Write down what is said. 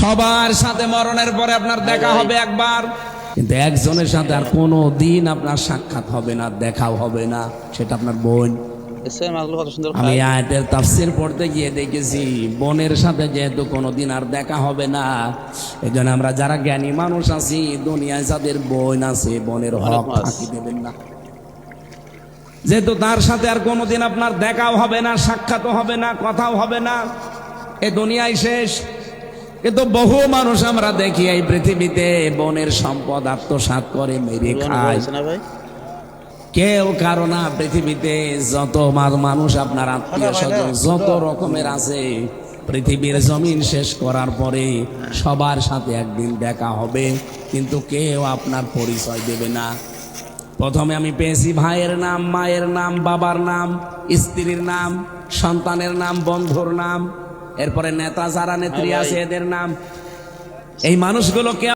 সবার সাথে মরণের পরে আপনার দেখা হবে একবার, কিন্তু একজনের সাথে আর কোনো দিন আপনার সাক্ষাৎ হবে না, দেখাও হবে না, সেটা আপনার বোন। আমি আয়াতের তাফসীর পড়তে গিয়ে দেখেছি বোনের সাথে যেহেতু কোনোদিন আর দেখা হবে না, এজন্য আমরা যারা জ্ঞানী মানুষ আছি দুনিয়ায় যাদের বোন আছে বোনের হক ফাঁকি দেবেন না। যেহেতু তার সাথে আর কোনোদিন আপনার দেখাও হবে না, সাক্ষাৎও হবে না, কথাও হবে না, এ দুনিয়ায় শেষ। কিন্তু বহু মানুষ আমরা দেখি এই পৃথিবীতে বোনের সম্পদ আত্মসাৎ করে মেরে খায়। কেউ কারো না, পৃথিবীতে যত মানুষ আপনার আত্মীয় স্বজন যত রকমের আছে, পৃথিবীর জমিন শেষ করার পরে সবার সাথে একদিন দেখা হবে, কিন্তু কেউ আপনার পরিচয় দেবে না। প্রথমে আমি পেয়েছি ভাইয়ের নাম, মায়ের নাম, বাবার নাম, স্ত্রীর নাম, সন্তানের নাম, বন্ধুর নাম, এরপরে নেতা যারা নেত্রী আছে এদের নাম। এই মানুষগুলোকে